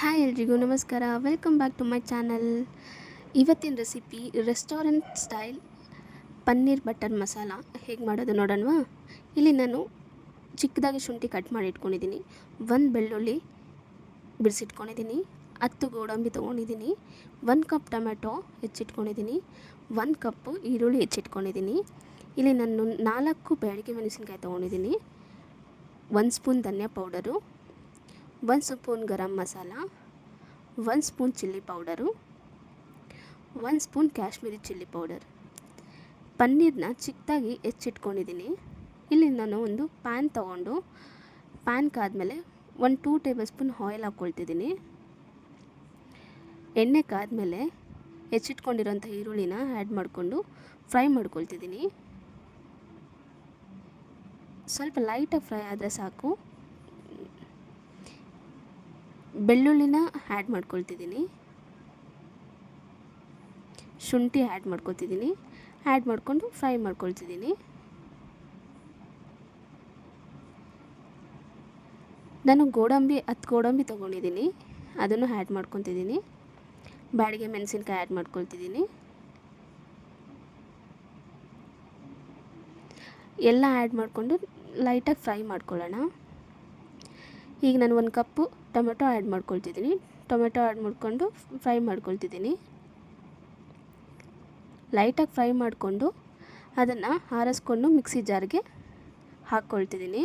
Hi ಎಲ್ರಿಗೂ ನಮಸ್ಕಾರ. Welcome back to my channel. ಇವತ್ತಿನ recipe restaurant style paneer butter masala ಹೇಗೆ ಮಾಡೋದು ನೋಡೋಣವಾ. ಇಲ್ಲಿ ನಾನು ಚಿಕ್ಕದಾಗಿ ಶುಂಠಿ ಕಟ್ ಮಾಡಿ ಇಟ್ಕೊಂಡಿದ್ದೀನಿ, 1 ಬೆಳ್ಳುಳ್ಳಿ ಬಿಡಿಸಿಟ್ಕೊಂಡಿದ್ದೀನಿ, 10 ಗೋಡಂಬಿ ತೊಗೊಂಡಿದ್ದೀನಿ, 1 ಕಪ್ ಟೊಮೆಟೊ ಹೆಚ್ಚಿಟ್ಕೊಂಡಿದ್ದೀನಿ, 1 ಕಪ್ಪು ಈರುಳ್ಳಿ ಹೆಚ್ಚಿಟ್ಕೊಂಡಿದ್ದೀನಿ. ಇಲ್ಲಿ ನಾನು 4 ಬ್ಯಾಡಗಿ ಮೆಣಸಿನ್ಕಾಯಿ ತೊಗೊಂಡಿದ್ದೀನಿ, 1 ಸ್ಪೂನ್ ಧನಿಯಾ powder, 1 spoon garam masala, 1 spoon chilli powder, 1 spoon Kashmiri chilli powder. ಪನ್ನೀರನ್ನ ಚಿಕ್ಕದಾಗಿ ಹೆಚ್ಚಿಟ್ಕೊಂಡಿದ್ದೀನಿ. ಇಲ್ಲಿ ನಾನು ಒಂದು ಪ್ಯಾನ್ ತೊಗೊಂಡು ಪ್ಯಾನ್ ಕಾದ್ಮೇಲೆ 2 ಟೇಬಲ್ ಸ್ಪೂನ್ ಆಯಿಲ್ ಹಾಕ್ಕೊಳ್ತಿದ್ದೀನಿ. ಎಣ್ಣೆ ಕಾದ್ಮೇಲೆ ಹೆಚ್ಚಿಟ್ಕೊಂಡಿರೋಂಥ ಈರುಳ್ಳಿನ ಆ್ಯಡ್ ಮಾಡಿಕೊಂಡು ಫ್ರೈ ಮಾಡ್ಕೊಳ್ತಿದ್ದೀನಿ. ಸ್ವಲ್ಪ ಲೈಟಾಗಿ ಫ್ರೈ ಆದರೆ ಸಾಕು. ಬೆಳ್ಳುಳ್ಳಿನ ಆ್ಯಡ್ ಮಾಡ್ಕೊಳ್ತಿದ್ದೀನಿ, ಶುಂಠಿ ಆ್ಯಡ್ ಮಾಡ್ಕೊಳ್ತಿದ್ದೀನಿ, ಆ್ಯಡ್ ಮಾಡಿಕೊಂಡು ಫ್ರೈ ಮಾಡ್ಕೊಳ್ತಿದ್ದೀನಿ. ನಾನು 10 ಗೋಡಂಬಿ ತೊಗೊಂಡಿದ್ದೀನಿ, ಅದನ್ನು ಆ್ಯಡ್ ಮಾಡ್ಕೊತಿದ್ದೀನಿ. ಬ್ಯಾಡಗಿ ಮೆಣಸಿನ್ಕಾಯಿ ಆ್ಯಡ್ ಮಾಡ್ಕೊಳ್ತಿದ್ದೀನಿ. ಎಲ್ಲ ಆ್ಯಡ್ ಮಾಡಿಕೊಂಡು ಲೈಟಾಗಿ ಫ್ರೈ ಮಾಡ್ಕೊಳ್ಳೋಣ. ಈಗ ನಾನು 1 ಕಪ್ಪು ಟೊಮೆಟೊ ಆ್ಯಡ್ ಮಾಡ್ಕೊಳ್ತಿದ್ದೀನಿ. ಟೊಮೆಟೊ ಆ್ಯಡ್ ಮಾಡಿಕೊಂಡು ಫ್ರೈ ಮಾಡ್ಕೊಳ್ತಿದ್ದೀನಿ. ಲೈಟಾಗಿ ಫ್ರೈ ಮಾಡಿಕೊಂಡು ಅದನ್ನು ಆರಿಸ್ಕೊಂಡು ಮಿಕ್ಸಿ ಜಾರ್ಗೆ ಹಾಕ್ಕೊಳ್ತಿದ್ದೀನಿ.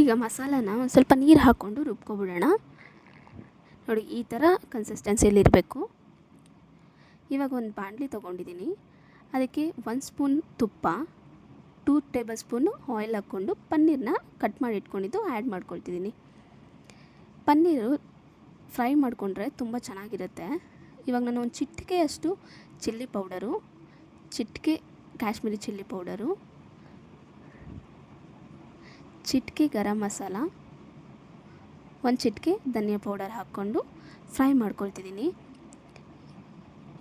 ಈಗ ಮಸಾಲಾನ ಒಂದು ಸ್ವಲ್ಪ ನೀರು ಹಾಕ್ಕೊಂಡು ರುಬ್ಕೊಬಿಡೋಣ. ನೋಡಿ, ಈ ಥರ ಕನ್ಸಿಸ್ಟೆನ್ಸಿಯಲ್ಲಿರಬೇಕು. ಇವಾಗ ಒಂದು ಬಾಣಲಿ ತೊಗೊಂಡಿದ್ದೀನಿ, ಅದಕ್ಕೆ 1 ಸ್ಪೂನ್ ತುಪ್ಪ, 2 ಟೇಬಲ್ ಸ್ಪೂನು ಆಯಿಲ್ ಹಾಕ್ಕೊಂಡು ಪನ್ನೀರನ್ನ ಕಟ್ ಮಾಡಿ ಇಟ್ಕೊಂಡಿದ್ದು ಆ್ಯಡ್ ಮಾಡ್ಕೊಳ್ತಿದ್ದೀನಿ. ಪನ್ನೀರು ಫ್ರೈ ಮಾಡಿಕೊಂಡ್ರೆ ತುಂಬ ಚೆನ್ನಾಗಿರುತ್ತೆ. ಇವಾಗ ನಾನು ಒಂದು ಚಿಟಿಕೆಯಷ್ಟು ಚಿಲ್ಲಿ ಪೌಡರು, ಚಿಟಿಕೆ ಕಾಶ್ಮೀರಿ ಚಿಲ್ಲಿ ಪೌಡರು, ಚಿಟಿಕೆ ಗರಂ ಮಸಾಲ, 1 ಚಿಟಿಕೆ ಧನಿಯಾ ಪೌಡರ್ ಹಾಕ್ಕೊಂಡು ಫ್ರೈ ಮಾಡ್ಕೊಳ್ತಿದ್ದೀನಿ.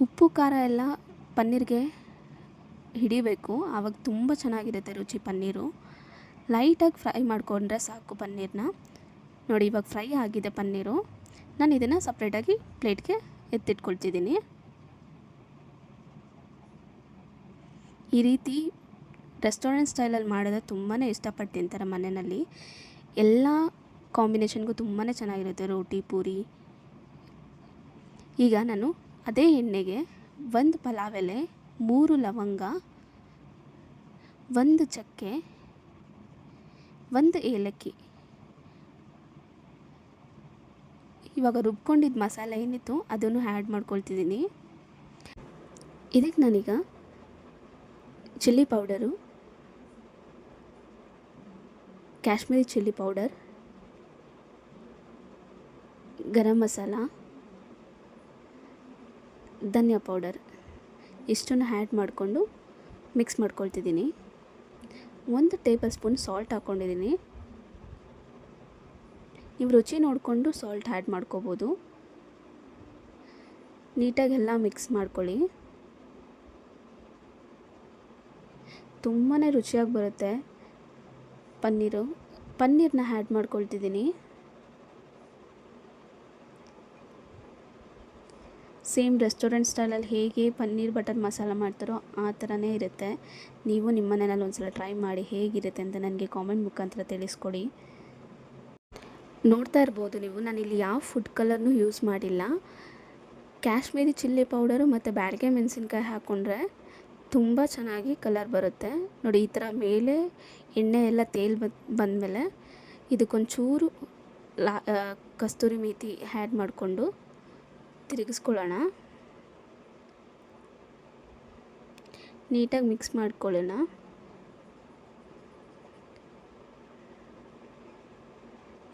ಉಪ್ಪು ಖಾರ ಎಲ್ಲ ಪನ್ನೀರ್ಗೆ ಹಿಡಿಬೇಕು, ಆವಾಗ ತುಂಬ ಚೆನ್ನಾಗಿರುತ್ತೆ ರುಚಿ ಪನ್ನೀರು. ಲೈಟಾಗಿ ಫ್ರೈ ಮಾಡಿಕೊಂಡ್ರೆ ಸಾಕು ಪನ್ನೀರನ್ನ. ನೋಡಿ, ಇವಾಗ ಫ್ರೈ ಆಗಿದೆ ಪನ್ನೀರು. ನಾನು ಇದನ್ನು ಸಪ್ರೇಟಾಗಿ ಪ್ಲೇಟ್ಗೆ ಎತ್ತಿಟ್ಕೊಳ್ತಿದ್ದೀನಿ. ಈ ರೀತಿ ರೆಸ್ಟೋರೆಂಟ್ ಸ್ಟೈಲಲ್ಲಿ ಮಾಡಿದ್ರೆ ತುಂಬಾ ಇಷ್ಟಪಟ್ಟು ತಿಂತಾರೆ ಮನೆಯಲ್ಲಿ. ಎಲ್ಲ ಕಾಂಬಿನೇಷನ್ಗೂ ತುಂಬಾ ಚೆನ್ನಾಗಿರುತ್ತೆ, ರೋಟಿ ಪೂರಿ. ಈಗ ನಾನು ಅದೇ ಎಣ್ಣೆಗೆ 1 ಪಲಾವ್ ಎಲೆ, 3 ಲವಂಗ, 1 ಚಕ್ಕೆ, 1 ಏಲಕ್ಕಿ, ಇವಾಗ ರುಬ್ಕೊಂಡಿದ್ದ ಮಸಾಲೆ ಏನಿತ್ತು ಅದನ್ನು ಆ್ಯಡ್ ಮಾಡ್ಕೊಳ್ತಿದ್ದೀನಿ. ಇದಕ್ಕೆ ನಾನೀಗ chilli powder, Kashmiri chilli powder, garam masala, ಧನಿಯಾ ಪೌಡರ್ ಇಷ್ಟನ್ನು ಆ್ಯಡ್ ಮಾಡಿಕೊಂಡು ಮಿಕ್ಸ್ ಮಾಡ್ಕೊಳ್ತಿದ್ದೀನಿ. 1 ಟೇಬಲ್ ಸ್ಪೂನ್ ಸಾಲ್ಟ್ ಹಾಕ್ಕೊಂಡಿದ್ದೀನಿ. ನೀವು ರುಚಿ ನೋಡಿಕೊಂಡು ಸಾಲ್ಟ್ ಆ್ಯಡ್ ಮಾಡ್ಕೋಬೋದು. ನೀಟಾಗೆಲ್ಲ ಮಿಕ್ಸ್ ಮಾಡ್ಕೊಳ್ಳಿ. ತುಂಬಾ ರುಚಿಯಾಗಿ ಬರುತ್ತೆ ಪನ್ನೀರನ್ನ ಆ್ಯಡ್ ಮಾಡ್ಕೊಳ್ತಿದ್ದೀನಿ. ಸೇಮ್ ರೆಸ್ಟೋರೆಂಟ್ ಸ್ಟೈಲಲ್ಲಿ ಹೇಗೆ ಪನ್ನೀರ್ ಬಟರ್ ಮಸಾಲ ಮಾಡ್ತಾರೋ ಆ ಥರನೇ ಇರುತ್ತೆ. ನೀವು ನಿಮ್ಮ ಮನೆಯಲ್ಲಿ ಒಂದು ಸಲ ಟ್ರೈ ಮಾಡಿ ಹೇಗಿರುತ್ತೆ ಅಂತ ನನಗೆ ಕಾಮೆಂಟ್ ಮುಖಾಂತರ ತಿಳಿಸ್ಕೊಡಿ. ನೋಡ್ತಾ ಇರ್ಬೋದು ನೀವು, ನಾನಿಲ್ಲಿ ಯಾವ ಫುಡ್ ಕಲರ್ನೂ ಯೂಸ್ ಮಾಡಿಲ್ಲ. ಕಾಶ್ಮೀರಿ ಚಿಲ್ಲಿ ಪೌಡರು ಮತ್ತು ಬ್ಯಾಡಗಿ ಮೆಣಸಿನ್ಕಾಯಿ ಹಾಕ್ಕೊಂಡ್ರೆ ತುಂಬ ಚೆನ್ನಾಗಿ ಕಲರ್ ಬರುತ್ತೆ. ನೋಡಿ, ಈ ಥರ ಮೇಲೆ ಎಣ್ಣೆ ಎಲ್ಲ ಬಂದಮೇಲೆ ಇದಕ್ಕೊಂಚೂರು ಕಸ್ತೂರಿ ಮೇಥಿ ಆ್ಯಡ್ ಮಾಡಿಕೊಂಡು ತಿರುಗಿಸ್ಕೊಳ್ಳೋಣ. ನೀಟಾಗಿ ಮಿಕ್ಸ್ ಮಾಡ್ಕೊಳ್ಳೋಣ.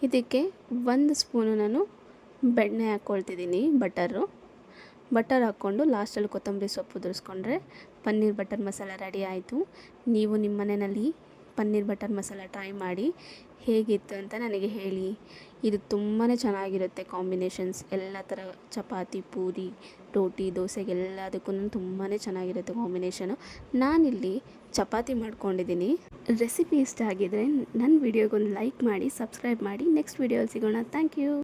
ಇದಕ್ಕೆ 1 ಸ್ಪೂನು ನಾನು ಬೆಣ್ಣೆ ಹಾಕ್ಕೊಳ್ತಿದ್ದೀನಿ, ಬಟರ್ ಹಾಕ್ಕೊಂಡು ಲಾಸ್ಟಲ್ಲಿ ಕೊತ್ತಂಬರಿ ಸೊಪ್ಪು ಉದುರಿಸ್ಕೊಂಡ್ರೆ ಪನ್ನೀರ್ ಬಟರ್ ಮಸಾಲ ರೆಡಿ ಆಯಿತು. ನೀವು ನಿಮ್ಮ ಮನೆಯಲ್ಲಿ ಪನ್ನೀರ್ ಬಟರ್ ಮಸಾಲ ಟ್ರೈ ಮಾಡಿ ಹೇಗಿತ್ತು ಅಂತ ನನಗೆ ಹೇಳಿ. ಇದು ತುಂಬಾ ಚೆನ್ನಾಗಿರುತ್ತೆ ಕಾಂಬಿನೇಷನ್ಸ್. ಎಲ್ಲ ಥರ ಚಪಾತಿ, ಪೂರಿ, ರೋಟಿ, ದೋಸೆಗೆಲ್ಲದಕ್ಕೂ ತುಂಬಾ ಚೆನ್ನಾಗಿರುತ್ತೆ ಕಾಂಬಿನೇಷನು. ನಾನಿಲ್ಲಿ ಚಪಾತಿ ಮಾಡ್ಕೊಂಡಿದ್ದೀನಿ. ರೆಸಿಪಿ ಇಷ್ಟ ಆಗಿದರೆ ನನ್ನ ವಿಡಿಯೋಗೊಂದು ಲೈಕ್ ಮಾಡಿ, ಸಬ್ಸ್ಕ್ರೈಬ್ ಮಾಡಿ. ನೆಕ್ಸ್ಟ್ ವಿಡಿಯೋಲಿ ಸಿಗೋಣ. Thank you.